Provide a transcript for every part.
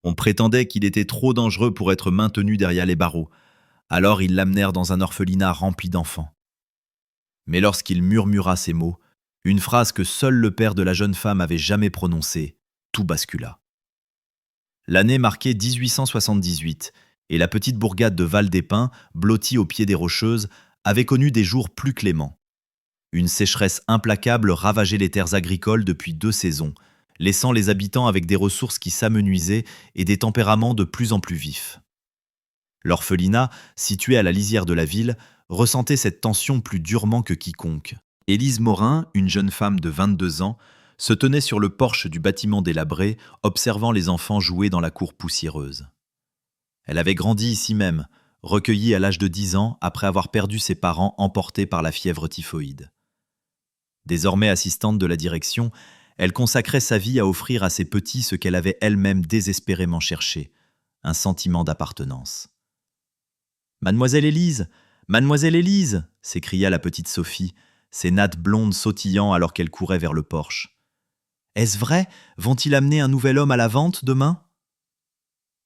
On prétendait qu'il était trop dangereux pour être maintenu derrière les barreaux. Alors ils l'amenèrent dans un orphelinat rempli d'enfants. Mais lorsqu'il murmura ces mots, une phrase que seul le père de la jeune femme avait jamais prononcée, tout bascula. L'année marquait 1878, et la petite bourgade de Val-des-Pins, blottie au pied des Rocheuses, avait connu des jours plus cléments. Une sécheresse implacable ravageait les terres agricoles depuis 2 saisons, laissant les habitants avec des ressources qui s'amenuisaient et des tempéraments de plus en plus vifs. L'orphelinat, situé à la lisière de la ville, ressentait cette tension plus durement que quiconque. Élise Morin, une jeune femme de 22 ans, se tenait sur le porche du bâtiment délabré, observant les enfants jouer dans la cour poussiéreuse. Elle avait grandi ici même, recueillie à l'âge de 10 ans après avoir perdu ses parents emportés par la fièvre typhoïde. Désormais assistante de la direction, elle consacrait sa vie à offrir à ses petits ce qu'elle avait elle-même désespérément cherché, un sentiment d'appartenance. « Mademoiselle Élise, Mademoiselle Élise !» s'écria la petite Sophie, ses nattes blondes sautillant alors qu'elle courait vers le porche. « Est-ce vrai? Vont-ils amener un nouvel homme à la vente demain ?»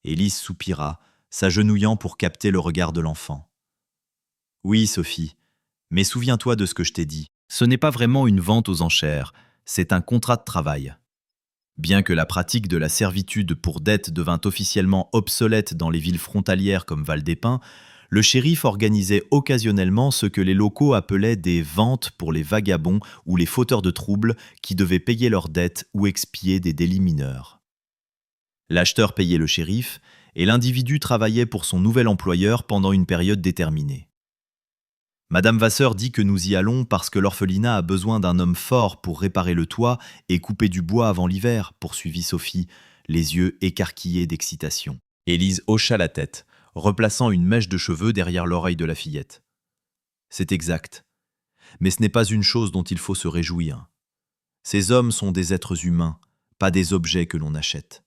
Élise soupira, s'agenouillant pour capter le regard de l'enfant. « Oui, Sophie, mais souviens-toi de ce que je t'ai dit. Ce n'est pas vraiment une vente aux enchères, c'est un contrat de travail. » Bien que la pratique de la servitude pour dette devint officiellement obsolète dans les villes frontalières comme Val-des-Pins, le shérif organisait occasionnellement ce que les locaux appelaient des ventes pour les vagabonds ou les fauteurs de troubles qui devaient payer leurs dettes ou expier des délits mineurs. L'acheteur payait le shérif et l'individu travaillait pour son nouvel employeur pendant une période déterminée. Madame Vasseur dit que nous y allons parce que l'orphelinat a besoin d'un homme fort pour réparer le toit et couper du bois avant l'hiver, poursuivit Sophie, les yeux écarquillés d'excitation. Élise hocha la tête, replaçant une mèche de cheveux derrière l'oreille de la fillette. C'est exact. Mais ce n'est pas une chose dont il faut se réjouir. Ces hommes sont des êtres humains, pas des objets que l'on achète.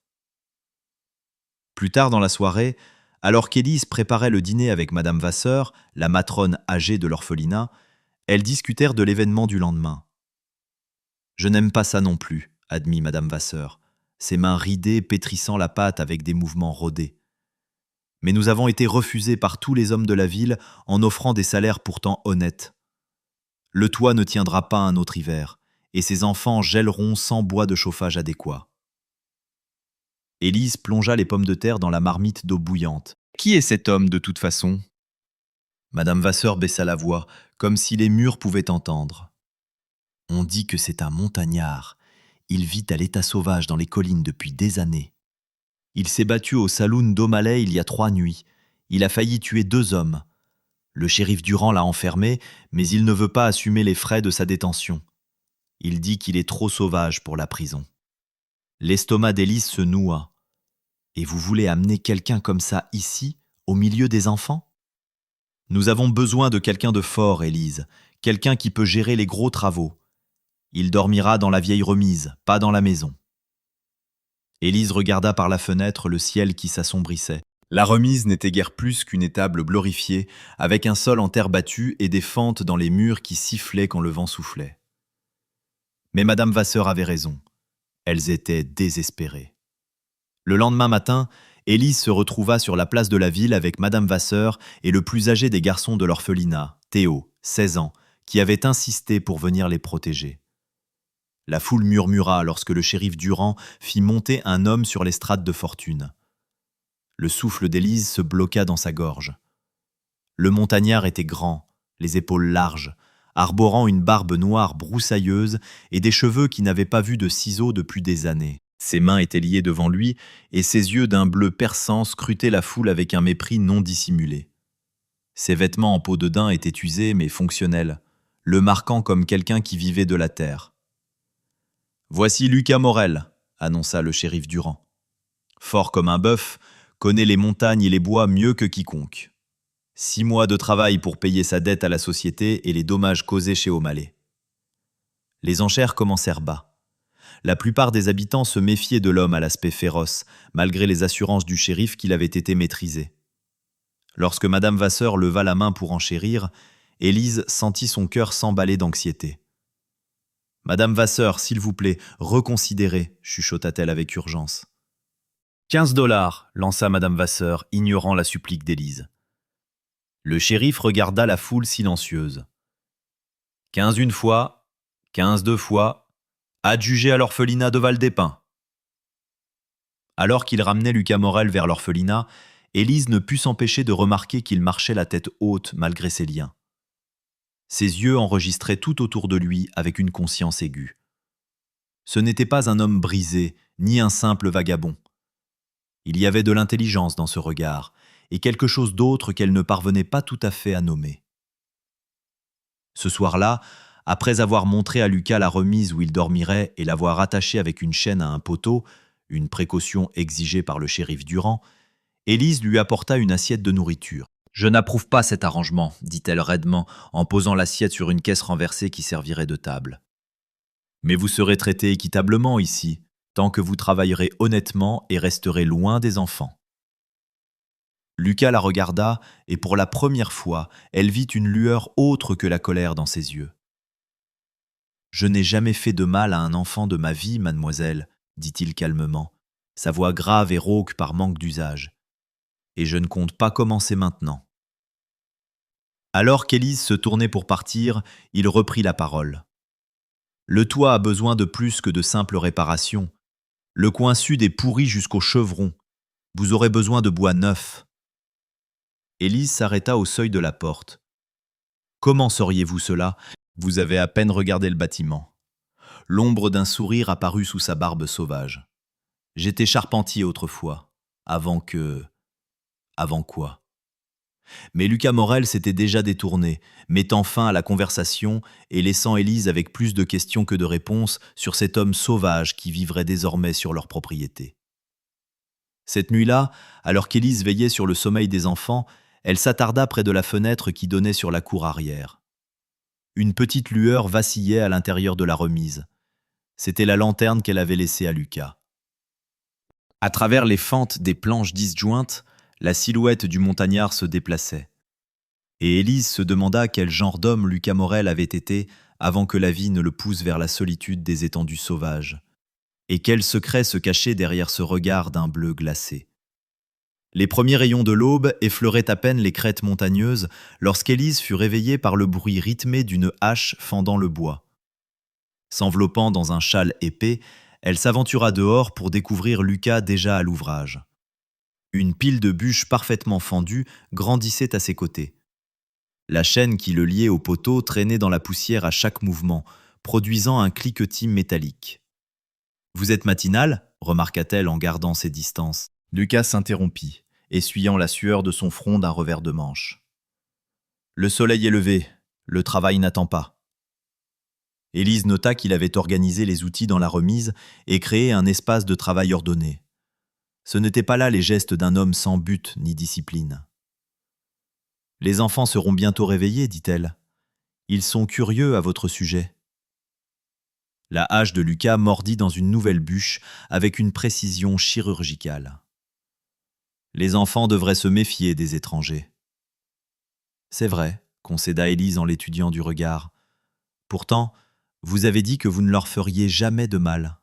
Plus tard dans la soirée, alors qu'Élise préparait le dîner avec Madame Vasseur, la matrone âgée de l'orphelinat, elles discutèrent de l'événement du lendemain. « Je n'aime pas ça non plus, » admit Madame Vasseur, ses mains ridées pétrissant la pâte avec des mouvements rodés. « Mais nous avons été refusés par tous les hommes de la ville en offrant des salaires pourtant honnêtes. Le toit ne tiendra pas un autre hiver, et ces enfants gèleront sans bois de chauffage adéquat. » Élise plongea les pommes de terre dans la marmite d'eau bouillante. « Qui est cet homme, de toute façon ?» Madame Vasseur baissa la voix, comme si les murs pouvaient entendre. « On dit que c'est un montagnard. Il vit à l'état sauvage dans les collines depuis des années. Il s'est battu au saloon d'Aumalais il y a 3 nuits. Il a failli tuer 2 hommes. Le shérif Durand l'a enfermé, mais il ne veut pas assumer les frais de sa détention. Il dit qu'il est trop sauvage pour la prison. » L'estomac d'Élise se noua. « Et vous voulez amener quelqu'un comme ça ici, au milieu des enfants ? » « Nous avons besoin de quelqu'un de fort, Élise, quelqu'un qui peut gérer les gros travaux. Il dormira dans la vieille remise, pas dans la maison. » Élise regarda par la fenêtre le ciel qui s'assombrissait. La remise n'était guère plus qu'une étable glorifiée, avec un sol en terre battue et des fentes dans les murs qui sifflaient quand le vent soufflait. Mais Madame Vasseur avait raison. Elles étaient désespérées. Le lendemain matin, Élise se retrouva sur la place de la ville avec Madame Vasseur et le plus âgé des garçons de l'orphelinat, Théo, 16 ans, qui avait insisté pour venir les protéger. La foule murmura lorsque le shérif Durand fit monter un homme sur l'estrade de fortune. Le souffle d'Élise se bloqua dans sa gorge. Le montagnard était grand, les épaules larges, arborant une barbe noire broussailleuse et des cheveux qui n'avaient pas vu de ciseaux depuis des années. Ses mains étaient liées devant lui et ses yeux d'un bleu perçant scrutaient la foule avec un mépris non dissimulé. Ses vêtements en peau de daim étaient usés mais fonctionnels, le marquant comme quelqu'un qui vivait de la terre. « Voici Lucas Morel », annonça le shérif Durand. Fort comme un bœuf, connaît les montagnes et les bois mieux que quiconque. 6 mois de travail pour payer sa dette à la société et les dommages causés chez Aumalais. Les enchères commencèrent bas. La plupart des habitants se méfiaient de l'homme à l'aspect féroce, malgré les assurances du shérif qu'il avait été maîtrisé. Lorsque Madame Vasseur leva la main pour enchérir, Élise sentit son cœur s'emballer d'anxiété. « Madame Vasseur, s'il vous plaît, reconsidérez », chuchota-t-elle avec urgence. $15, lança Madame Vasseur, ignorant la supplique d'Élise. Le shérif regarda la foule silencieuse. 15 une fois, 15 deux fois, adjugé à l'orphelinat de Val-des-Pins. Alors qu'il ramenait Lucas Morel vers l'orphelinat, Élise ne put s'empêcher de remarquer qu'il marchait la tête haute malgré ses liens. Ses yeux enregistraient tout autour de lui avec une conscience aiguë. Ce n'était pas un homme brisé, ni un simple vagabond. Il y avait de l'intelligence dans ce regard, et quelque chose d'autre qu'elle ne parvenait pas tout à fait à nommer. Ce soir-là, après avoir montré à Lucas la remise où il dormirait et l'avoir attaché avec une chaîne à un poteau, une précaution exigée par le shérif Durand, Élise lui apporta une assiette de nourriture. « Je n'approuve pas cet arrangement, dit-elle raidement, en posant l'assiette sur une caisse renversée qui servirait de table. Mais vous serez traité équitablement ici, tant que vous travaillerez honnêtement et resterez loin des enfants. » Lucas la regarda, et pour la première fois, elle vit une lueur autre que la colère dans ses yeux. « Je n'ai jamais fait de mal à un enfant de ma vie, mademoiselle, dit-il calmement, sa voix grave et rauque par manque d'usage. Et je ne compte pas commencer maintenant. Alors qu'Élise se tournait pour partir, il reprit la parole. Le toit a besoin de plus que de simples réparations. Le coin sud est pourri jusqu'au chevron. Vous aurez besoin de bois neuf. Élise s'arrêta au seuil de la porte. Comment sauriez-vous cela? Vous avez à peine regardé le bâtiment. L'ombre d'un sourire apparut sous sa barbe sauvage. J'étais charpentier autrefois, avant que... Avant quoi? Mais Lucas Morel s'était déjà détourné, mettant fin à la conversation et laissant Élise avec plus de questions que de réponses sur cet homme sauvage qui vivrait désormais sur leur propriété. Cette nuit-là, alors qu'Élise veillait sur le sommeil des enfants, elle s'attarda près de la fenêtre qui donnait sur la cour arrière. Une petite lueur vacillait à l'intérieur de la remise. C'était la lanterne qu'elle avait laissée à Lucas. À travers les fentes des planches disjointes, la silhouette du montagnard se déplaçait. Et Élise se demanda quel genre d'homme Lucas Morel avait été avant que la vie ne le pousse vers la solitude des étendues sauvages. Et quel secret se cachait derrière ce regard d'un bleu glacé. Les premiers rayons de l'aube effleuraient à peine les crêtes montagneuses lorsqu'Élise fut réveillée par le bruit rythmé d'une hache fendant le bois. S'enveloppant dans un châle épais, elle s'aventura dehors pour découvrir Lucas déjà à l'ouvrage. Une pile de bûches parfaitement fendues grandissait à ses côtés. La chaîne qui le liait au poteau traînait dans la poussière à chaque mouvement, produisant un cliquetis métallique. « Vous êtes matinal ?» remarqua-t-elle en gardant ses distances. Lucas s'interrompit, essuyant la sueur de son front d'un revers de manche. « Le soleil est levé, le travail n'attend pas. » Élise nota qu'il avait organisé les outils dans la remise et créé un espace de travail ordonné. Ce n'étaient pas là les gestes d'un homme sans but ni discipline. « Les enfants seront bientôt réveillés, dit-elle. Ils sont curieux à votre sujet. » La hache de Lucas mordit dans une nouvelle bûche avec une précision chirurgicale. Les enfants devraient se méfier des étrangers. C'est vrai, concéda Élise en l'étudiant du regard. Pourtant, vous avez dit que vous ne leur feriez jamais de mal.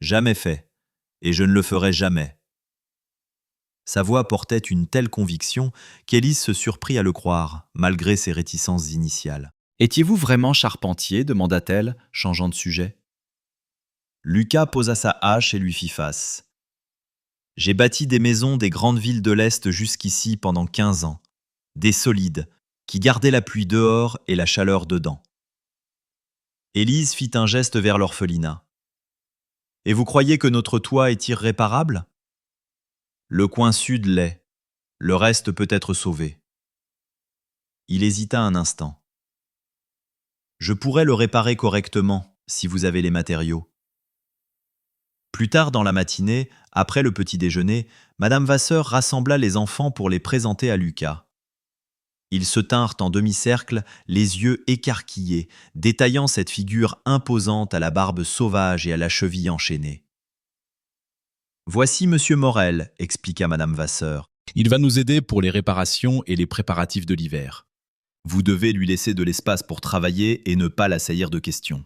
Jamais fait. Et je ne le ferai jamais. Sa voix portait une telle conviction qu'Élise se surprit à le croire, malgré ses réticences initiales. « Étiez-vous vraiment charpentier ?» demanda-t-elle, changeant de sujet. Lucas posa sa hache et lui fit face. « J'ai bâti des maisons des grandes villes de l'Est jusqu'ici pendant 15 ans, des solides, qui gardaient la pluie dehors et la chaleur dedans. » Élise fit un geste vers l'orphelinat. « Et vous croyez que notre toit est irréparable ? Le coin sud l'est. Le reste peut être sauvé. » Il hésita un instant. « Je pourrais le réparer correctement, si vous avez les matériaux. » Plus tard dans la matinée, après le petit déjeuner, Madame Vasseur rassembla les enfants pour les présenter à Lucas. Ils se tinrent en demi-cercle, les yeux écarquillés, détaillant cette figure imposante à la barbe sauvage et à la cheville enchaînée. « Voici Monsieur Morel, » expliqua Madame Vasseur. « Il va nous aider pour les réparations et les préparatifs de l'hiver. Vous devez lui laisser de l'espace pour travailler et ne pas l'assaillir de questions. »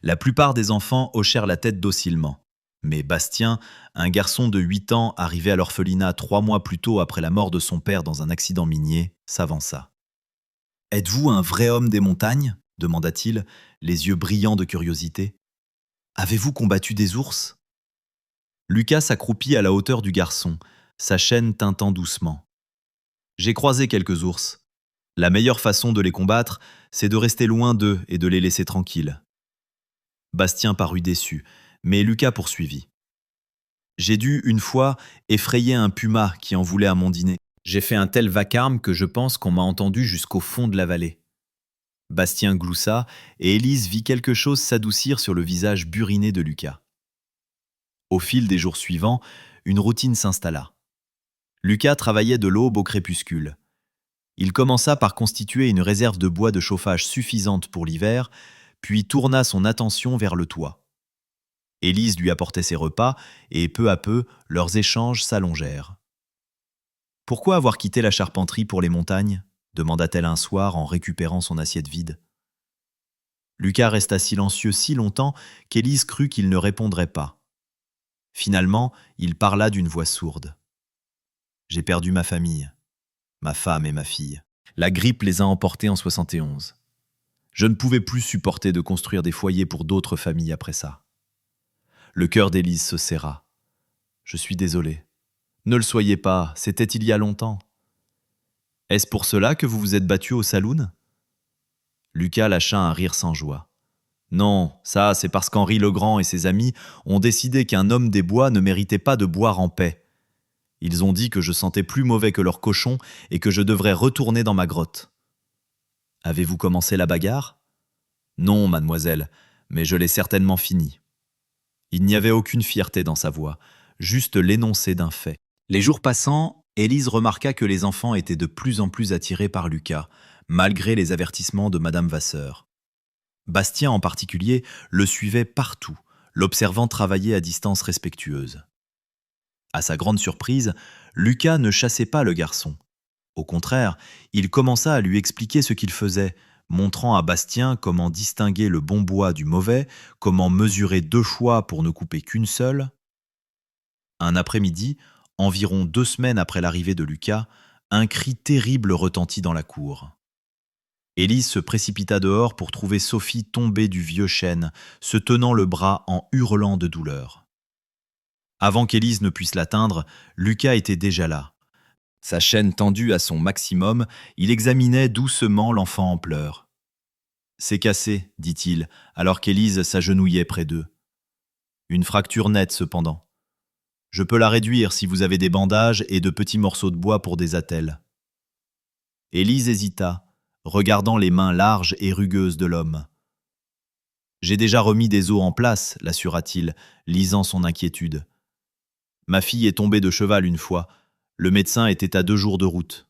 La plupart des enfants hochèrent la tête docilement, Mais Bastien, un garçon de 8 ans arrivé à l'orphelinat 3 mois plus tôt après la mort de son père dans un accident minier, s'avança. « Êtes-vous un vrai homme des montagnes ?» demanda-t-il, les yeux brillants de curiosité. « Avez-vous combattu des ours ?» Lucas s'accroupit à la hauteur du garçon, sa chaîne tintant doucement. « J'ai croisé quelques ours. La meilleure façon de les combattre, c'est de rester loin d'eux et de les laisser tranquilles. » Bastien parut déçu, mais Lucas poursuivit. « J'ai dû, une fois, effrayer un puma qui en voulait à mon dîner. J'ai fait un tel vacarme que je pense qu'on m'a entendu jusqu'au fond de la vallée. » Bastien gloussa, et Élise vit quelque chose s'adoucir sur le visage buriné de Lucas. Au fil des jours suivants, une routine s'installa. Lucas travaillait de l'aube au crépuscule. Il commença par constituer une réserve de bois de chauffage suffisante pour l'hiver, puis tourna son attention vers le toit. Élise lui apportait ses repas, et peu à peu, leurs échanges s'allongèrent. « Pourquoi avoir quitté la charpenterie pour les montagnes ?» demanda-t-elle un soir en récupérant son assiette vide. Lucas resta silencieux si longtemps qu'Élise crut qu'il ne répondrait pas. Finalement, il parla d'une voix sourde. « J'ai perdu ma famille, ma femme et ma fille. La grippe les a emportés en 71. Je ne pouvais plus supporter de construire des foyers pour d'autres familles après ça. » Le cœur d'Élise se serra. « Je suis désolé. Ne le soyez pas, c'était il y a longtemps. Est-ce pour cela que vous vous êtes battu au saloon ?» Lucas lâcha un rire sans joie. « Non, ça c'est parce qu'Henri Legrand et ses amis ont décidé qu'un homme des bois ne méritait pas de boire en paix. Ils ont dit que je sentais plus mauvais que leur cochon et que je devrais retourner dans ma grotte. » « Avez-vous commencé la bagarre ?»« Non, mademoiselle, mais je l'ai certainement fini. » Il n'y avait aucune fierté dans sa voix, juste l'énoncé d'un fait. Les jours passant, Élise remarqua que les enfants étaient de plus en plus attirés par Lucas, malgré les avertissements de Madame Vasseur. Bastien en particulier le suivait partout, l'observant travailler à distance respectueuse. À sa grande surprise, Lucas ne chassait pas le garçon. Au contraire, il commença à lui expliquer ce qu'il faisait, montrant à Bastien comment distinguer le bon bois du mauvais, comment mesurer 2 fois pour ne couper qu'une seule. Un après-midi, environ 2 semaines après l'arrivée de Lucas, un cri terrible retentit dans la cour. Élise se précipita dehors pour trouver Sophie tombée du vieux chêne, se tenant le bras en hurlant de douleur. Avant qu'Élise ne puisse l'atteindre, Lucas était déjà là. Sa chaîne tendue à son maximum, il examinait doucement l'enfant en pleurs. « C'est cassé, dit-il, alors qu'Élise s'agenouillait près d'eux. Une fracture nette cependant. Je peux la réduire si vous avez des bandages et de petits morceaux de bois pour des attelles. » Élise hésita, regardant les mains larges et rugueuses de l'homme. « J'ai déjà remis des os en place, l'assura-t-il, lisant son inquiétude. Ma fille est tombée de cheval une fois. Le médecin était à 2 jours de route. »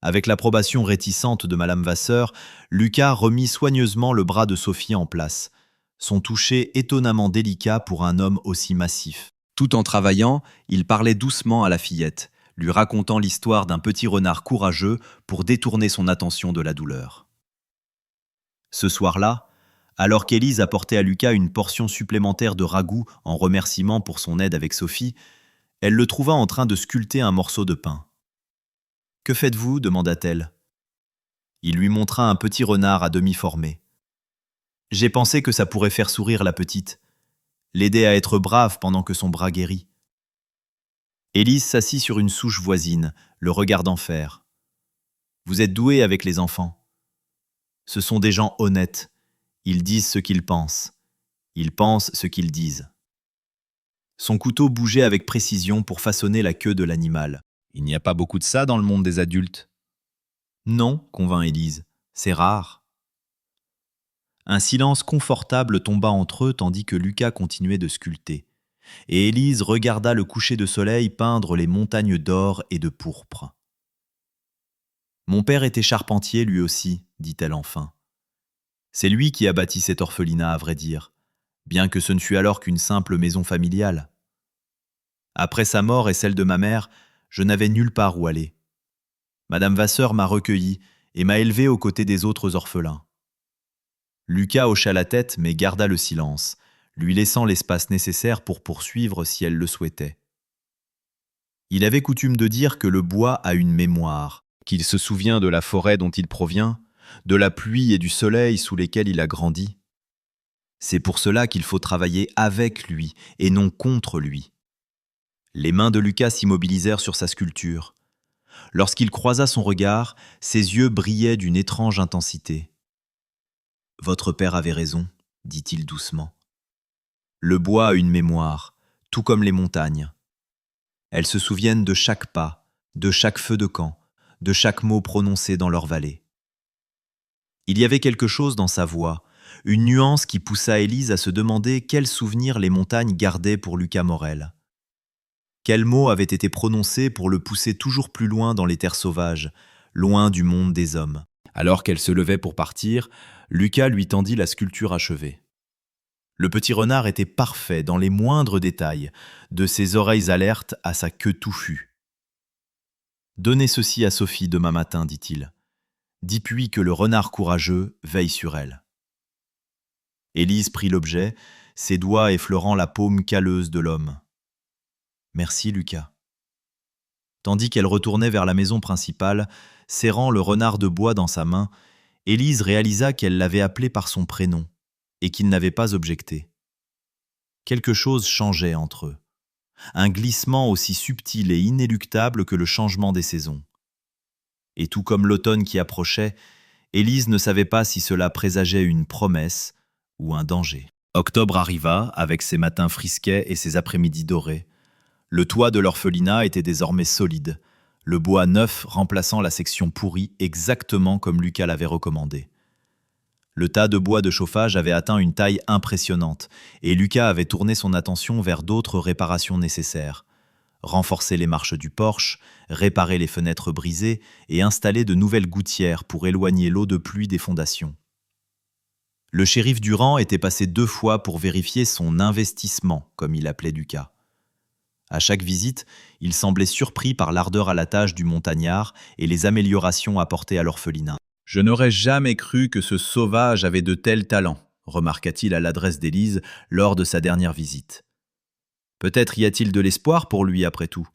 Avec l'approbation réticente de Madame Vasseur, Lucas remit soigneusement le bras de Sophie en place, son toucher étonnamment délicat pour un homme aussi massif. Tout en travaillant, il parlait doucement à la fillette, lui racontant l'histoire d'un petit renard courageux pour détourner son attention de la douleur. Ce soir-là, alors qu'Élise apportait à Lucas une portion supplémentaire de ragoût en remerciement pour son aide avec Sophie, elle le trouva en train de sculpter un morceau de pain. « Que faites-vous » demanda-t-elle. Il lui montra un petit renard à demi formé. « J'ai pensé que ça pourrait faire sourire la petite, l'aider à être brave pendant que son bras guérit. » Élise s'assit sur une souche voisine, le regardant faire. « Vous êtes doué avec les enfants. Ce sont des gens honnêtes. Ils disent ce qu'ils pensent. Ils pensent ce qu'ils disent. » Son couteau bougeait avec précision pour façonner la queue de l'animal. « Il n'y a pas beaucoup de ça dans le monde des adultes. »« Non, convint Élise, c'est rare. » Un silence confortable tomba entre eux tandis que Lucas continuait de sculpter. Et Élise regarda le coucher de soleil peindre les montagnes d'or et de pourpre. « Mon père était charpentier lui aussi, dit-elle enfin. C'est lui qui a bâti cet orphelinat, à vrai dire, bien que ce ne fût alors qu'une simple maison familiale. Après sa mort et celle de ma mère, je n'avais nulle part où aller. Madame Vasseur m'a recueilli et m'a élevé aux côtés des autres orphelins. » Lucas hocha la tête mais garda le silence, lui laissant l'espace nécessaire pour poursuivre si elle le souhaitait. Il avait coutume de dire que le bois a une mémoire, qu'il se souvient de la forêt dont il provient, de la pluie et du soleil sous lesquels il a grandi. C'est pour cela qu'il faut travailler avec lui et non contre lui. Les mains de Lucas s'immobilisèrent sur sa sculpture. Lorsqu'il croisa son regard, ses yeux brillaient d'une étrange intensité. « Votre père avait raison, dit-il doucement. Le bois a une mémoire, tout comme les montagnes. Elles se souviennent de chaque pas, de chaque feu de camp, de chaque mot prononcé dans leur vallée. » Il y avait quelque chose dans sa voix, une nuance qui poussa Élise à se demander quels souvenirs les montagnes gardaient pour Lucas Morel. Quels mots avaient été prononcés pour le pousser toujours plus loin dans les terres sauvages, loin du monde des hommes. Alors qu'elle se levait pour partir, Lucas lui tendit la sculpture achevée. Le petit renard était parfait dans les moindres détails, de ses oreilles alertes à sa queue touffue. « Donnez ceci à Sophie demain matin, dit-il. Dis puis que le renard courageux veille sur elle. » Élise prit l'objet, ses doigts effleurant la paume calleuse de l'homme. « Merci, Lucas. » Tandis qu'elle retournait vers la maison principale, serrant le renard de bois dans sa main, Élise réalisa qu'elle l'avait appelé par son prénom et qu'il n'avait pas objecté. Quelque chose changeait entre eux. Un glissement aussi subtil et inéluctable que le changement des saisons. Et tout comme l'automne qui approchait, Élise ne savait pas si cela présageait une promesse ou un danger. Octobre arriva, avec ses matins frisquets et ses après-midi dorés. Le toit de l'orphelinat était désormais solide, le bois neuf remplaçant la section pourrie exactement comme Lucas l'avait recommandé. Le tas de bois de chauffage avait atteint une taille impressionnante et Lucas avait tourné son attention vers d'autres réparations nécessaires. Renforcer les marches du porche, réparer les fenêtres brisées et installer de nouvelles gouttières pour éloigner l'eau de pluie des fondations. Le shérif Durand était passé 2 fois pour vérifier son investissement, comme il appelait Lucas. À chaque visite, il semblait surpris par l'ardeur à la tâche du montagnard et les améliorations apportées à l'orphelinat. « Je n'aurais jamais cru que ce sauvage avait de tels talents », remarqua-t-il à l'adresse d'Élise lors de sa dernière visite. « Peut-être y a-t-il de l'espoir pour lui après tout ?»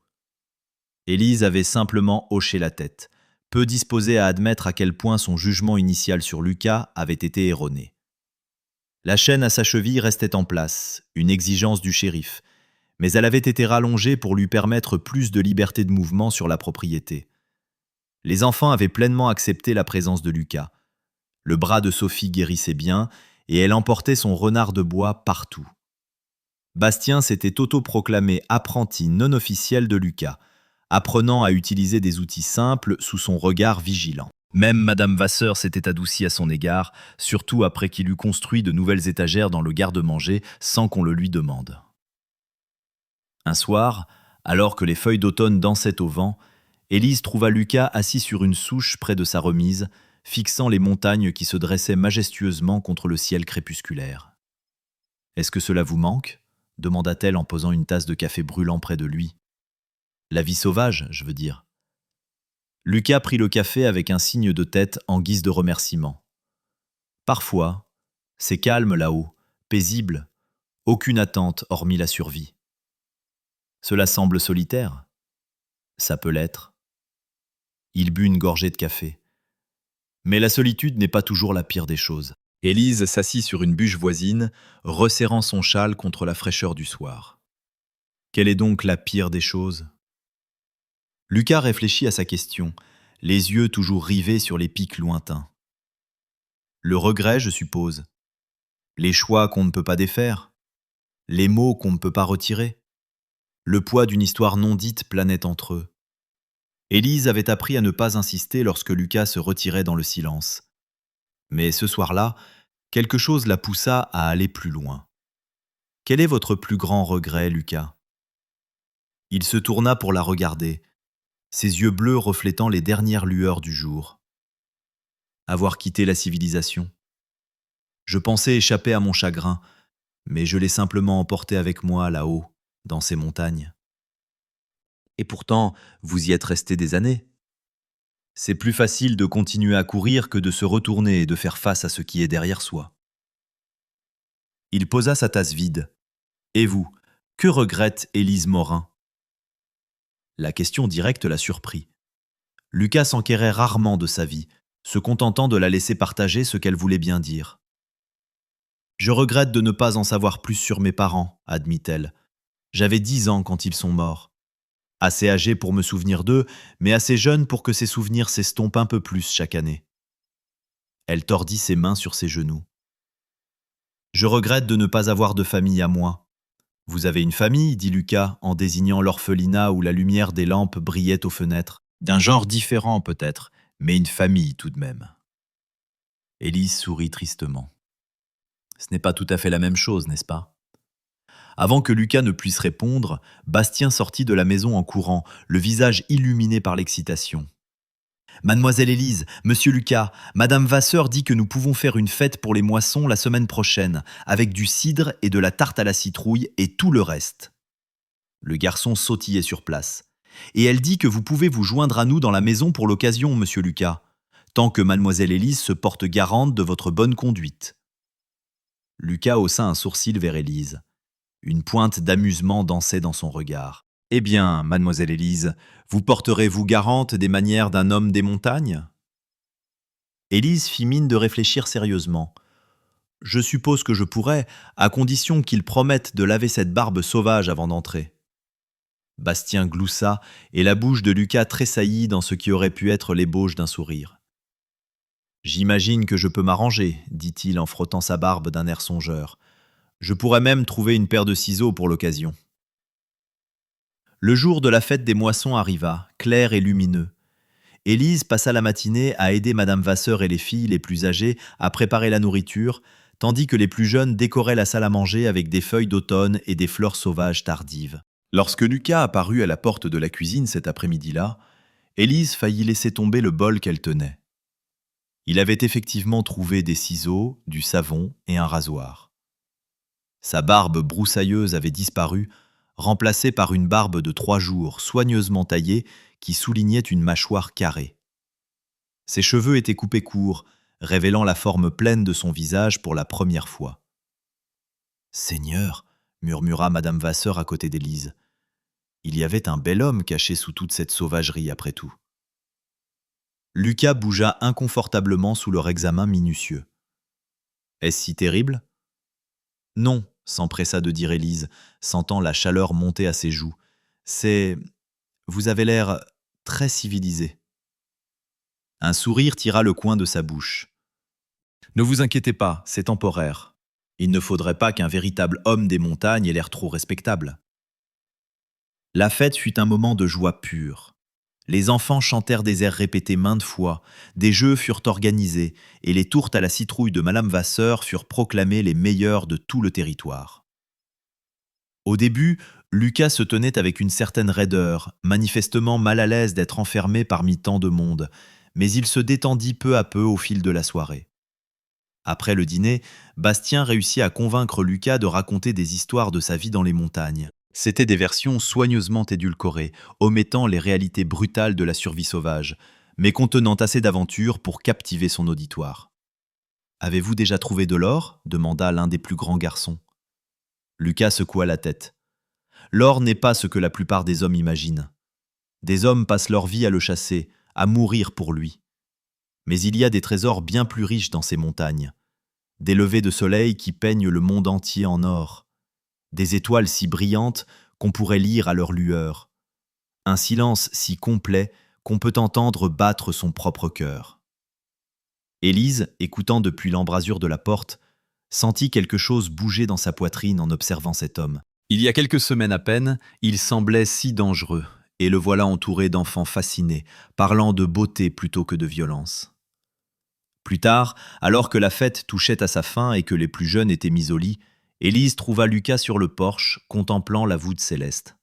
Élise avait simplement hoché la tête, peu disposée à admettre à quel point son jugement initial sur Lucas avait été erroné. La chaîne à sa cheville restait en place, une exigence du shérif, mais elle avait été rallongée pour lui permettre plus de liberté de mouvement sur la propriété. Les enfants avaient pleinement accepté la présence de Lucas. Le bras de Sophie guérissait bien et elle emportait son renard de bois partout. Bastien s'était autoproclamé apprenti non officiel de Lucas, apprenant à utiliser des outils simples sous son regard vigilant. Même Madame Vasseur s'était adoucie à son égard, surtout après qu'il eut construit de nouvelles étagères dans le garde-manger sans qu'on le lui demande. Un soir, alors que les feuilles d'automne dansaient au vent, Élise trouva Lucas assis sur une souche près de sa remise, fixant les montagnes qui se dressaient majestueusement contre le ciel crépusculaire. « Est-ce que cela vous manque ?» demanda-t-elle en posant une tasse de café brûlant près de lui. « La vie sauvage, je veux dire. » Lucas prit le café avec un signe de tête en guise de remerciement. « Parfois, c'est calme là-haut, paisible, aucune attente hormis la survie. Cela semble solitaire. Ça peut l'être. » Il but une gorgée de café. Mais la solitude n'est pas toujours la pire des choses. Élise s'assit sur une bûche voisine, resserrant son châle contre la fraîcheur du soir. Quelle est donc la pire des choses ? Lucas réfléchit à sa question, les yeux toujours rivés sur les pics lointains. Le regret, je suppose. Les choix qu'on ne peut pas défaire. Les mots qu'on ne peut pas retirer. Le poids d'une histoire non dite planait entre eux. Élise avait appris à ne pas insister lorsque Lucas se retirait dans le silence. Mais ce soir-là, quelque chose la poussa à aller plus loin. « Quel est votre plus grand regret, Lucas ?» Il se tourna pour la regarder, ses yeux bleus reflétant les dernières lueurs du jour. « Avoir quitté la civilisation. Je pensais échapper à mon chagrin, mais je l'ai simplement emporté avec moi là-haut, dans ces montagnes. Et pourtant, vous y êtes resté des années. C'est plus facile de continuer à courir que de se retourner et de faire face à ce qui est derrière soi. » Il posa sa tasse vide. « Et vous, que regrette Élise Morin ?» La question directe la surprit. Lucas s'enquérait rarement de sa vie, se contentant de la laisser partager ce qu'elle voulait bien dire. « Je regrette de ne pas en savoir plus sur mes parents, admit-elle. J'avais 10 ans quand ils sont morts. Assez âgé pour me souvenir d'eux, mais assez jeune pour que ces souvenirs s'estompent un peu plus chaque année. » Elle tordit ses mains sur ses genoux. « Je regrette de ne pas avoir de famille à moi. »« Vous avez une famille » dit Lucas en désignant l'orphelinat où la lumière des lampes brillait aux fenêtres. « D'un genre différent peut-être, mais une famille tout de même. » Élise sourit tristement. « Ce n'est pas tout à fait la même chose, n'est-ce pas ?» Avant que Lucas ne puisse répondre, Bastien sortit de la maison en courant, le visage illuminé par l'excitation. « Mademoiselle Élise, monsieur Lucas, Madame Vasseur dit que nous pouvons faire une fête pour les moissons la semaine prochaine, avec du cidre et de la tarte à la citrouille et tout le reste. » Le garçon sautillait sur place. « Et elle dit que vous pouvez vous joindre à nous dans la maison pour l'occasion, monsieur Lucas, tant que mademoiselle Élise se porte garante de votre bonne conduite. » Lucas haussa un sourcil vers Élise. Une pointe d'amusement dansait dans son regard. « Eh bien, mademoiselle Élise, vous porterez-vous garante des manières d'un homme des montagnes ?» Élise fit mine de réfléchir sérieusement. « Je suppose que je pourrais, à condition qu'il promette de laver cette barbe sauvage avant d'entrer. » Bastien gloussa, et la bouche de Lucas tressaillit dans ce qui aurait pu être l'ébauche d'un sourire. « J'imagine que je peux m'arranger, » dit-il en frottant sa barbe d'un air songeur. « Je pourrais même trouver une paire de ciseaux pour l'occasion. » Le jour de la fête des moissons arriva, clair et lumineux. Élise passa la matinée à aider Madame Vasseur et les filles les plus âgées à préparer la nourriture, tandis que les plus jeunes décoraient la salle à manger avec des feuilles d'automne et des fleurs sauvages tardives. Lorsque Lucas apparut à la porte de la cuisine cet après-midi-là, Élise faillit laisser tomber le bol qu'elle tenait. Il avait effectivement trouvé des ciseaux, du savon et un rasoir. Sa barbe broussailleuse avait disparu, remplacée par une barbe de 3 jours soigneusement taillée qui soulignait une mâchoire carrée. Ses cheveux étaient coupés courts, révélant la forme pleine de son visage pour la première fois. « Seigneur !» murmura Madame Vasseur à côté d'Élise. Il y avait un bel homme caché sous toute cette sauvagerie après tout. Lucas bougea inconfortablement sous leur examen minutieux. « Est-ce si terrible ?»« Non », s'empressa de dire Élise, sentant la chaleur monter à ses joues. « C'est... Vous avez l'air très civilisé. » Un sourire tira le coin de sa bouche. « Ne vous inquiétez pas, c'est temporaire. Il ne faudrait pas qu'un véritable homme des montagnes ait l'air trop respectable. » La fête fut un moment de joie pure. Les enfants chantèrent des airs répétés maintes fois, des jeux furent organisés, et les tourtes à la citrouille de Madame Vasseur furent proclamées les meilleures de tout le territoire. Au début, Lucas se tenait avec une certaine raideur, manifestement mal à l'aise d'être enfermé parmi tant de monde, mais il se détendit peu à peu au fil de la soirée. Après le dîner, Bastien réussit à convaincre Lucas de raconter des histoires de sa vie dans les montagnes. C'étaient des versions soigneusement édulcorées, omettant les réalités brutales de la survie sauvage, mais contenant assez d'aventures pour captiver son auditoire. « Avez-vous déjà trouvé de l'or ?» demanda l'un des plus grands garçons. Lucas secoua la tête. « L'or n'est pas ce que la plupart des hommes imaginent. Des hommes passent leur vie à le chasser, à mourir pour lui. Mais il y a des trésors bien plus riches dans ces montagnes. Des levées de soleil qui peignent le monde entier en or. Des étoiles si brillantes qu'on pourrait lire à leur lueur. Un silence si complet qu'on peut entendre battre son propre cœur. » Élise, écoutant depuis l'embrasure de la porte, sentit quelque chose bouger dans sa poitrine en observant cet homme. Il y a quelques semaines à peine, il semblait si dangereux, et le voilà entouré d'enfants fascinés, parlant de beauté plutôt que de violence. Plus tard, alors que la fête touchait à sa fin et que les plus jeunes étaient mis au lit, Élise trouva Lucas sur le porche, contemplant la voûte céleste.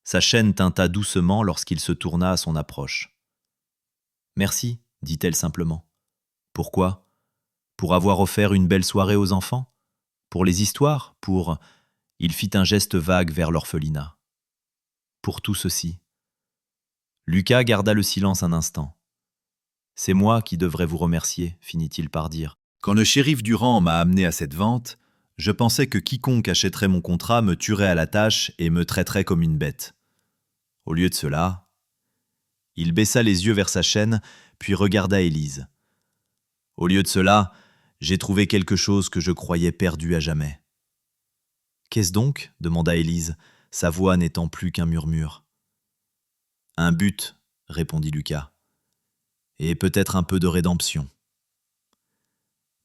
Sa chaîne tinta doucement lorsqu'il se tourna à son approche. « Merci, » dit-elle simplement. « Pourquoi ? Pour avoir offert une belle soirée aux enfants ? Pour les histoires ? Pour... » Il fit un geste vague vers l'orphelinat. « Pour tout ceci. » Lucas garda le silence un instant. « C'est moi qui devrais vous remercier, finit-il par dire. Quand le shérif Durand m'a amené à cette vente, Je pensais que quiconque achèterait mon contrat me tuerait à la tâche et me traiterait comme une bête. Au lieu de cela, il baissa les yeux vers sa chaîne, puis regarda Élise. Au lieu de cela, j'ai trouvé quelque chose que je croyais perdu à jamais. Qu'est-ce donc ? Demanda Élise, sa voix n'étant plus qu'un murmure. Un but, répondit Lucas. Et peut-être un peu de rédemption.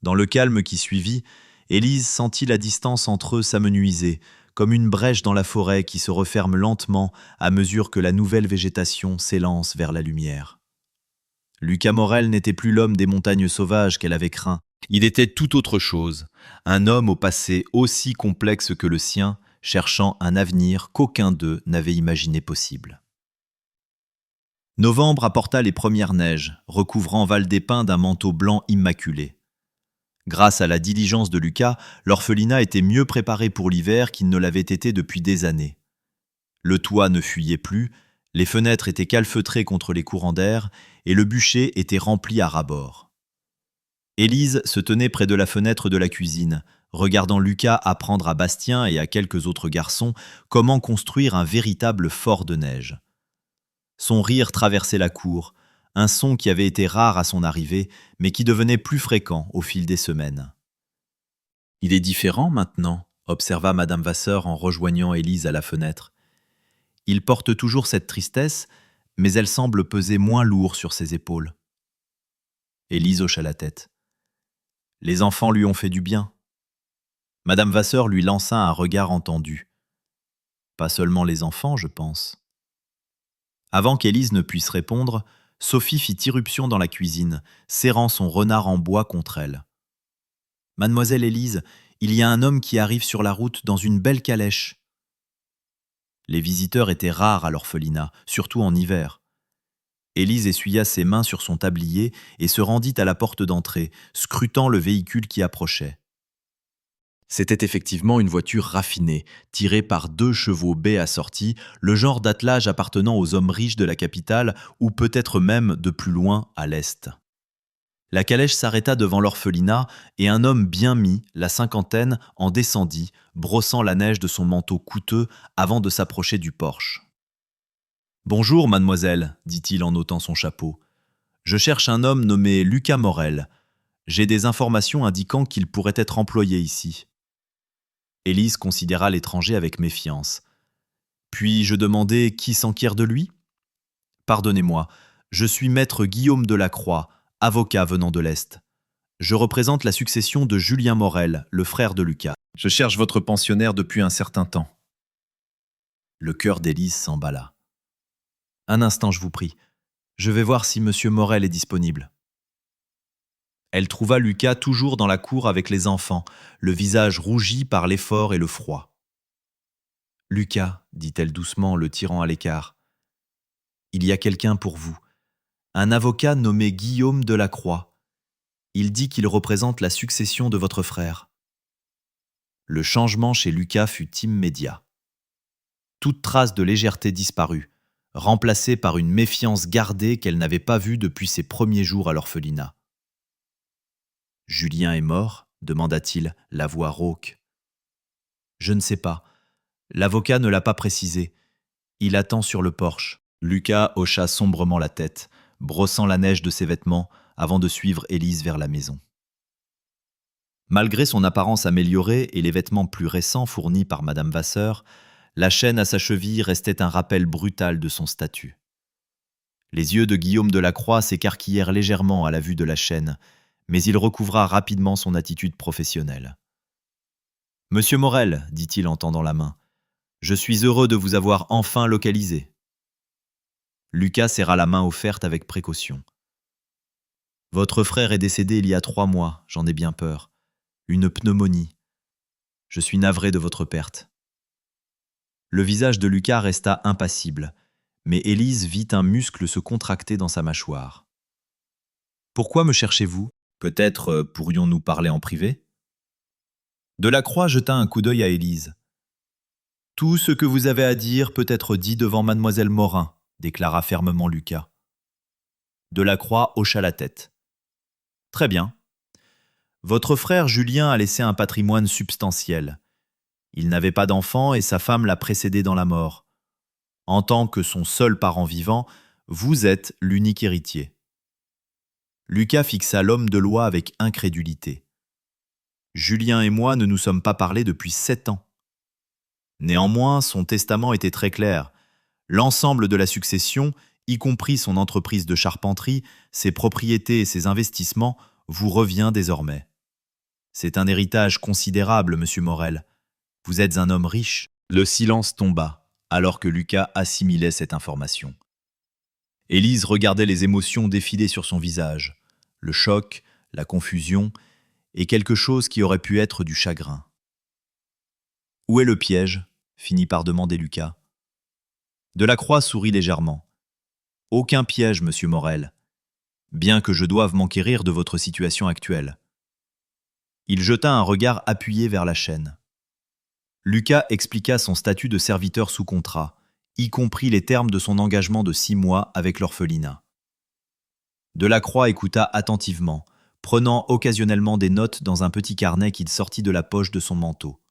Dans le calme qui suivit, Élise sentit la distance entre eux s'amenuiser, comme une brèche dans la forêt qui se referme lentement à mesure que la nouvelle végétation s'élance vers la lumière. Lucas Morel n'était plus l'homme des montagnes sauvages qu'elle avait craint. Il était tout autre chose, un homme au passé aussi complexe que le sien, cherchant un avenir qu'aucun d'eux n'avait imaginé possible. Novembre apporta les premières neiges, recouvrant Val-des-Pins d'un manteau blanc immaculé. Grâce à la diligence de Lucas, l'orphelinat était mieux préparé pour l'hiver qu'il ne l'avait été depuis des années. Le toit ne fuyait plus, les fenêtres étaient calfeutrées contre les courants d'air et le bûcher était rempli à ras-bord. Élise se tenait près de la fenêtre de la cuisine, regardant Lucas apprendre à Bastien et à quelques autres garçons comment construire un véritable fort de neige. Son rire traversait la cour, un son qui avait été rare à son arrivée, mais qui devenait plus fréquent au fil des semaines. « Il est différent maintenant », observa Madame Vasseur en rejoignant Élise à la fenêtre. « Il porte toujours cette tristesse, mais elle semble peser moins lourd sur ses épaules. » Élise hocha la tête. « Les enfants lui ont fait du bien. » Madame Vasseur lui lança un regard entendu. « Pas seulement les enfants, je pense. » Avant qu'Élise ne puisse répondre, Sophie fit irruption dans la cuisine, serrant son renard en bois contre elle. « Mademoiselle Élise, il y a un homme qui arrive sur la route dans une belle calèche. » Les visiteurs étaient rares à l'orphelinat, surtout en hiver. Élise essuya ses mains sur son tablier et se rendit à la porte d'entrée, scrutant le véhicule qui approchait. C'était effectivement une voiture raffinée, tirée par 2 chevaux bais assortis, le genre d'attelage appartenant aux hommes riches de la capitale ou peut-être même de plus loin à l'est. La calèche s'arrêta devant l'orphelinat et un homme bien mis, la cinquantaine, en descendit, brossant la neige de son manteau coûteux avant de s'approcher du porche. « Bonjour, mademoiselle, dit-il en ôtant son chapeau. Je cherche un homme nommé Lucas Morel. J'ai des informations indiquant qu'il pourrait être employé ici. » Élise considéra l'étranger avec méfiance. Puis-je demander qui s'enquiert de lui ? Pardonnez-moi, je suis maître Guillaume Delacroix, avocat venant de l'Est. Je représente la succession de Julien Morel, le frère de Lucas. Je cherche votre pensionnaire depuis un certain temps. Le cœur d'Élise s'emballa. Un instant, je vous prie. Je vais voir si monsieur Morel est disponible. Elle trouva Lucas toujours dans la cour avec les enfants, le visage rougi par l'effort et le froid. « Lucas, dit-elle doucement, le tirant à l'écart, il y a quelqu'un pour vous. Un avocat nommé Guillaume Delacroix. Il dit qu'il représente la succession de votre frère. » Le changement chez Lucas fut immédiat. Toute trace de légèreté disparut, remplacée par une méfiance gardée qu'elle n'avait pas vue depuis ses premiers jours à l'orphelinat. « Julien est mort ?» demanda-t-il, la voix rauque. « Je ne sais pas. L'avocat ne l'a pas précisé. Il attend sur le porche. » Lucas hocha sombrement la tête, brossant la neige de ses vêtements avant de suivre Élise vers la maison. Malgré son apparence améliorée et les vêtements plus récents fournis par Madame Vasseur, la chaîne à sa cheville restait un rappel brutal de son statut. Les yeux de Guillaume Delacroix s'écarquillèrent légèrement à la vue de la chaîne, mais il recouvra rapidement son attitude professionnelle. « Monsieur Morel, dit-il en tendant la main, je suis heureux de vous avoir enfin localisé. » Lucas serra la main offerte avec précaution. « Votre frère est décédé il y a 3 mois, j'en ai bien peur. Une pneumonie. Je suis navré de votre perte. » Le visage de Lucas resta impassible, mais Élise vit un muscle se contracter dans sa mâchoire. « Pourquoi me cherchez-vous ? Peut-être pourrions-nous parler en privé ?» Delacroix jeta un coup d'œil à Élise. « Tout ce que vous avez à dire peut être dit devant mademoiselle Morin, » déclara fermement Lucas. Delacroix hocha la tête. « Très bien. Votre frère Julien a laissé un patrimoine substantiel. Il n'avait pas d'enfant et sa femme l'a précédé dans la mort. En tant que son seul parent vivant, vous êtes l'unique héritier. Lucas fixa l'homme de loi avec incrédulité. Julien et moi ne nous sommes pas parlé depuis 7 ans. Néanmoins, son testament était très clair. L'ensemble de la succession, y compris son entreprise de charpenterie, ses propriétés et ses investissements, vous revient désormais. C'est un héritage considérable, monsieur Morel. Vous êtes un homme riche. Le silence tomba, alors que Lucas assimilait cette information. Élise regardait les émotions défiler sur son visage, le choc, la confusion, et quelque chose qui aurait pu être du chagrin. « Où est le piège ?» finit par demander Lucas. Delacroix sourit légèrement. « Aucun piège, monsieur Morel, bien que je doive m'enquérir de votre situation actuelle. » Il jeta un regard appuyé vers la chaîne. Lucas expliqua son statut de serviteur sous contrat, y compris les termes de son engagement de 6 mois avec l'orphelinat. Delacroix écouta attentivement, prenant occasionnellement des notes dans un petit carnet qu'il sortit de la poche de son manteau.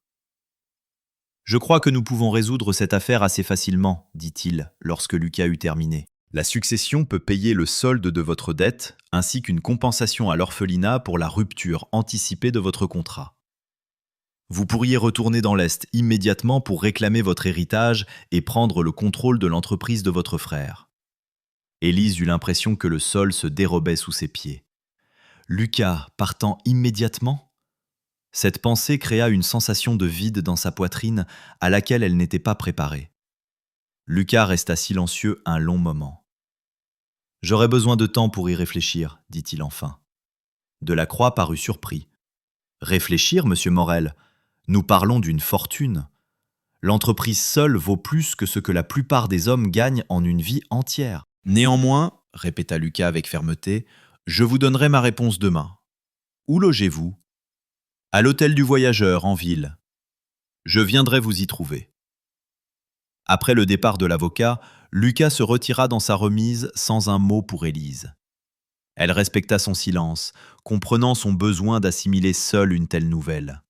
« Je crois que nous pouvons résoudre cette affaire assez facilement, dit-il, lorsque Lucas eut terminé. La succession peut payer le solde de votre dette, ainsi qu'une compensation à l'orphelinat pour la rupture anticipée de votre contrat. Vous pourriez retourner dans l'Est immédiatement pour réclamer votre héritage et prendre le contrôle de l'entreprise de votre frère. » Élise eut l'impression que le sol se dérobait sous ses pieds. Lucas partant immédiatement ? Cette pensée créa une sensation de vide dans sa poitrine à laquelle elle n'était pas préparée. Lucas resta silencieux un long moment. « J'aurai besoin de temps pour y réfléchir, dit-il enfin. Delacroix parut surpris. « Réfléchir, monsieur Morel ? Nous parlons d'une fortune. L'entreprise seule vaut plus que ce que la plupart des hommes gagnent en une vie entière. Néanmoins, répéta Lucas avec fermeté, je vous donnerai ma réponse demain. Où logez-vous ? À l'hôtel du Voyageur, en ville. Je viendrai vous y trouver. » Après le départ de l'avocat, Lucas se retira dans sa remise sans un mot pour Élise. Elle respecta son silence, comprenant son besoin d'assimiler seule une telle nouvelle.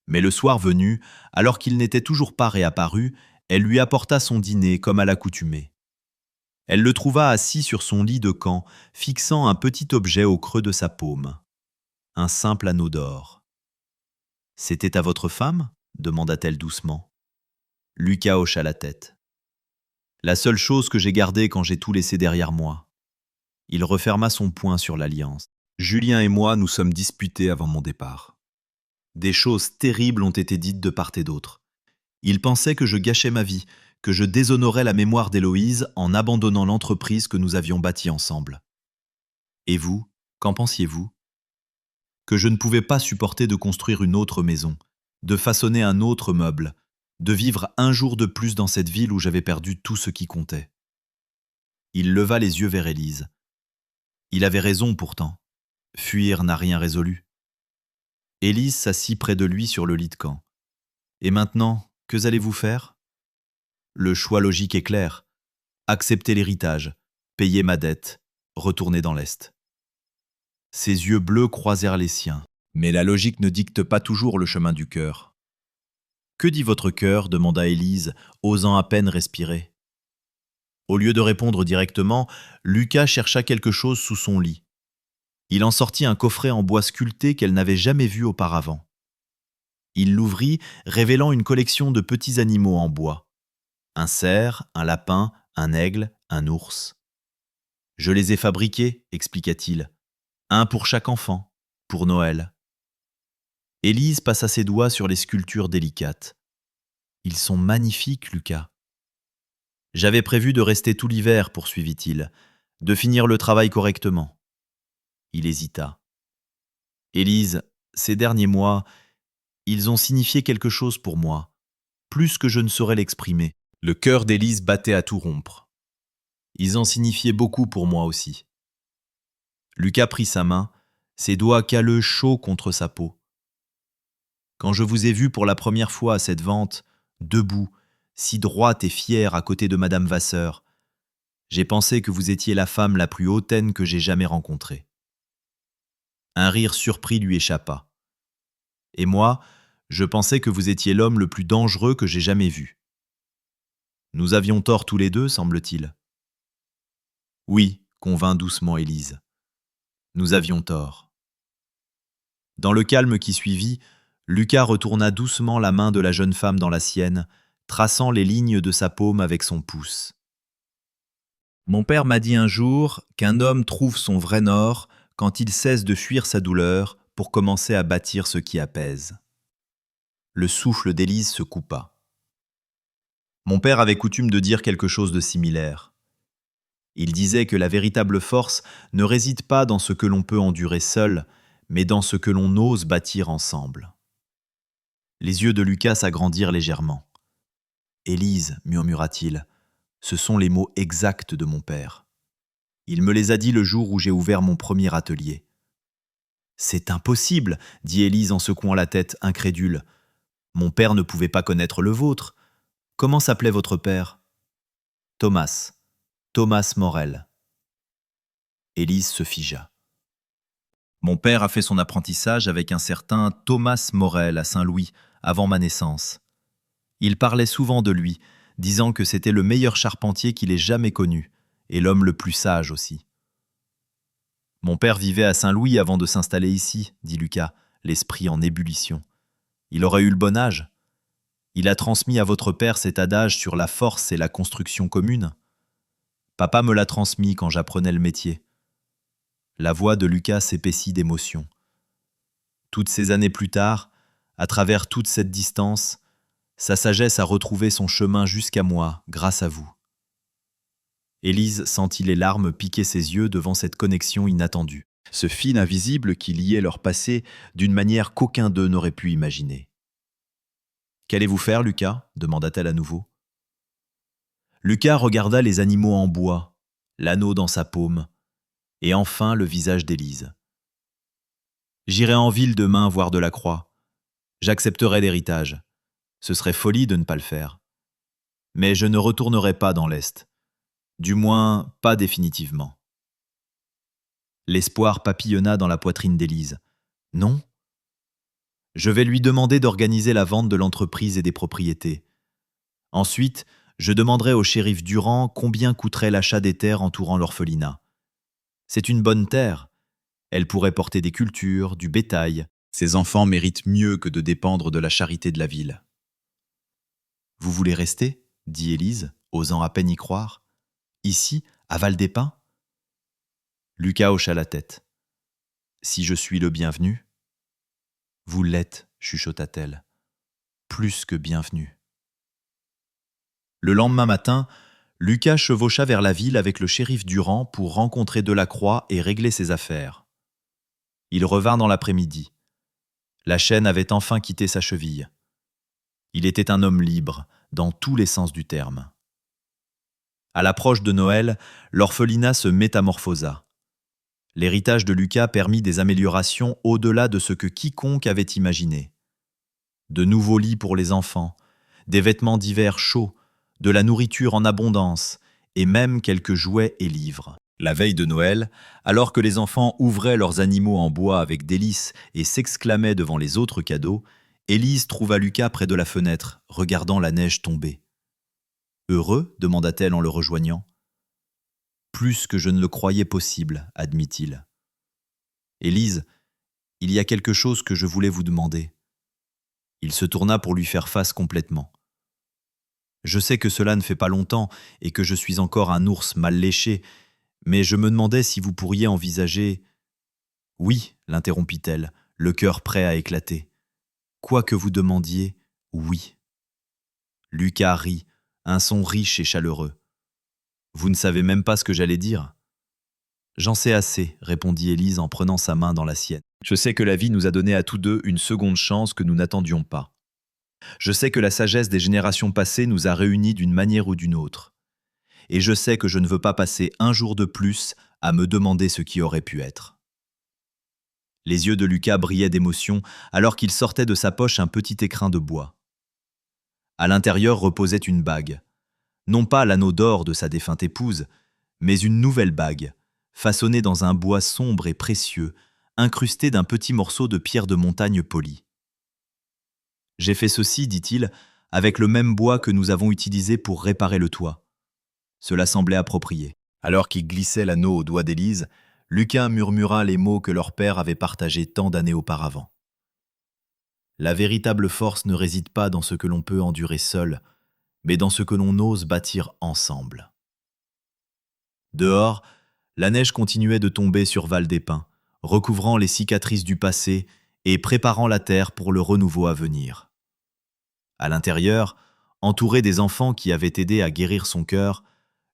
Mais le soir venu, alors qu'il n'était toujours pas réapparu, elle lui apporta son dîner comme à l'accoutumée. Elle le trouva assis sur son lit de camp, fixant un petit objet au creux de sa paume. Un simple anneau d'or. « C'était à votre femme ?» demanda-t-elle doucement. Lucas hocha la tête. « La seule chose que j'ai gardée quand j'ai tout laissé derrière moi. » Il referma son poing sur l'alliance. « Julien et moi nous sommes disputés avant mon départ. Des choses terribles ont été dites de part et d'autre. Il pensait que je gâchais ma vie, que je déshonorais la mémoire d'Héloïse en abandonnant l'entreprise que nous avions bâtie ensemble. Et vous, qu'en pensiez-vous ? Que je ne pouvais pas supporter de construire une autre maison, de façonner un autre meuble, de vivre un jour de plus dans cette ville où j'avais perdu tout ce qui comptait. » Il leva les yeux vers Élise. Il avait raison pourtant. Fuir n'a rien résolu. Élise s'assit près de lui sur le lit de camp. « Et maintenant, que allez-vous faire ? » Le choix logique est clair. Accepter l'héritage, payer ma dette, retourner dans l'Est. Ses yeux bleus croisèrent les siens. Mais la logique ne dicte pas toujours le chemin du cœur. « Que dit votre cœur » demanda Élise, osant à peine respirer. Au lieu de répondre directement, Lucas chercha quelque chose sous son lit. Il en sortit un coffret en bois sculpté qu'elle n'avait jamais vu auparavant. Il l'ouvrit, révélant une collection de petits animaux en bois. Un cerf, un lapin, un aigle, un ours. « Je les ai fabriqués, expliqua-t-il. Un pour chaque enfant, pour Noël. » Élise passa ses doigts sur les sculptures délicates. « Ils sont magnifiques, Lucas. » « J'avais prévu de rester tout l'hiver, poursuivit-il, de finir le travail correctement. » Il hésita. « Élise, ces derniers mois, ils ont signifié quelque chose pour moi, plus que je ne saurais l'exprimer. » Le cœur d'Élise battait à tout rompre. « Ils ont signifié beaucoup pour moi aussi. » Lucas prit sa main, ses doigts calleux chauds contre sa peau. « Quand je vous ai vu pour la première fois à cette vente, debout, si droite et fière à côté de Madame Vasseur, j'ai pensé que vous étiez la femme la plus hautaine que j'ai jamais rencontrée. Un rire surpris lui échappa. « Et moi, je pensais que vous étiez l'homme le plus dangereux que j'ai jamais vu. » Nous avions tort tous les deux, semble-t-il. Oui, convint doucement Élise. Nous avions tort. Dans le calme qui suivit, Lucas retourna doucement la main de la jeune femme dans la sienne, traçant les lignes de sa paume avec son pouce. Mon père m'a dit un jour qu'un homme trouve son vrai nord quand il cesse de fuir sa douleur pour commencer à bâtir ce qui apaise. Le souffle d'Élise se coupa. Mon père avait coutume de dire quelque chose de similaire. Il disait que la véritable force ne réside pas dans ce que l'on peut endurer seul, mais dans ce que l'on ose bâtir ensemble. Les yeux de Lucas s'agrandirent légèrement. « Élise, murmura-t-il, ce sont les mots exacts de mon père. Il me les a dit le jour où j'ai ouvert mon premier atelier. »« C'est impossible, dit Élise en secouant la tête, incrédule. Mon père ne pouvait pas connaître le vôtre. Comment s'appelait votre père ? » Thomas. Thomas Morel. Élise se figea. Mon père a fait son apprentissage avec un certain Thomas Morel à Saint-Louis, avant ma naissance. Il parlait souvent de lui, disant que c'était le meilleur charpentier qu'il ait jamais connu, et l'homme le plus sage aussi. Mon père vivait à Saint-Louis avant de s'installer ici, dit Lucas, l'esprit en ébullition. Il aurait eu le bon âge. Il a transmis à votre père cet adage sur la force et la construction commune. Papa me l'a transmis quand j'apprenais le métier. La voix de Lucas s'épaissit d'émotion. Toutes ces années plus tard, à travers toute cette distance, sa sagesse a retrouvé son chemin jusqu'à moi, grâce à vous. Élise sentit les larmes piquer ses yeux devant cette connexion inattendue, ce fil invisible qui liait leur passé d'une manière qu'aucun d'eux n'aurait pu imaginer. « Qu'allez-vous faire, Lucas » demanda-t-elle à nouveau. Lucas regarda les animaux en bois, l'anneau dans sa paume, et enfin le visage d'Élise. « J'irai en ville demain voir Delacroix. J'accepterai l'héritage. Ce serait folie de ne pas le faire. Mais je ne retournerai pas dans l'Est. Du moins, pas définitivement. » L'espoir papillonna dans la poitrine d'Élise. « Non ? Je vais lui demander d'organiser la vente de l'entreprise et des propriétés. Ensuite, je demanderai au shérif Durand combien coûterait l'achat des terres entourant l'orphelinat. C'est une bonne terre. Elle pourrait porter des cultures, du bétail. Ces enfants méritent mieux que de dépendre de la charité de la ville. »« Vous voulez rester ?» dit Élise, osant à peine y croire. « Ici, à Val-des-Pins ?» Lucas hocha la tête. « Si je suis le bienvenu ?»« Vous l'êtes, chuchota-t-elle. Plus que bienvenu. » Le lendemain matin, Lucas chevaucha vers la ville avec le shérif Durand pour rencontrer Delacroix et régler ses affaires. Il revint dans l'après-midi. La chaîne avait enfin quitté sa cheville. Il était un homme libre, dans tous les sens du terme. À l'approche de Noël, l'orphelinat se métamorphosa. L'héritage de Lucas permit des améliorations au-delà de ce que quiconque avait imaginé. De nouveaux lits pour les enfants, des vêtements d'hiver chauds, de la nourriture en abondance, et même quelques jouets et livres. La veille de Noël, alors que les enfants ouvraient leurs animaux en bois avec délice et s'exclamaient devant les autres cadeaux, Élise trouva Lucas près de la fenêtre, regardant la neige tomber. « Heureux » demanda-t-elle en le rejoignant. « Plus que je ne le croyais possible » admit-il. « Élise, il y a quelque chose que je voulais vous demander. » Il se tourna pour lui faire face complètement. « Je sais que cela ne fait pas longtemps et que je suis encore un ours mal léché, mais je me demandais si vous pourriez envisager... » « Oui, l'interrompit-elle, le cœur prêt à éclater. Quoi que vous demandiez, oui. » Lucas rit, un son riche et chaleureux. « Vous ne savez même pas ce que j'allais dire ?»« J'en sais assez, » répondit Élise en prenant sa main dans la sienne. « Je sais que la vie nous a donné à tous deux une seconde chance que nous n'attendions pas. Je sais que la sagesse des générations passées nous a réunis d'une manière ou d'une autre. Et je sais que je ne veux pas passer un jour de plus à me demander ce qui aurait pu être. » Les yeux de Lucas brillaient d'émotion alors qu'il sortait de sa poche un petit écrin de bois. À l'intérieur reposait une bague. Non pas l'anneau d'or de sa défunte épouse, mais une nouvelle bague, façonnée dans un bois sombre et précieux, incrusté d'un petit morceau de pierre de montagne polie. « J'ai fait ceci, dit-il, avec le même bois que nous avons utilisé pour réparer le toit. » Cela semblait approprié. Alors qu'il glissait l'anneau au doigt d'Élise, Lucas murmura les mots que leur père avait partagés tant d'années auparavant. La véritable force ne réside pas dans ce que l'on peut endurer seul, mais dans ce que l'on ose bâtir ensemble. Dehors, la neige continuait de tomber sur Val-des-Pins, recouvrant les cicatrices du passé et préparant la terre pour le renouveau à venir. À l'intérieur, entouré des enfants qui avaient aidé à guérir son cœur,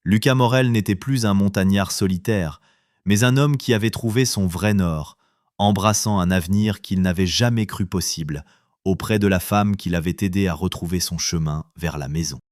Lucas Morel n'était plus un montagnard solitaire, mais un homme qui avait trouvé son vrai nord, embrassant un avenir qu'il n'avait jamais cru possible, auprès de la femme qui l'avait aidé à retrouver son chemin vers la maison.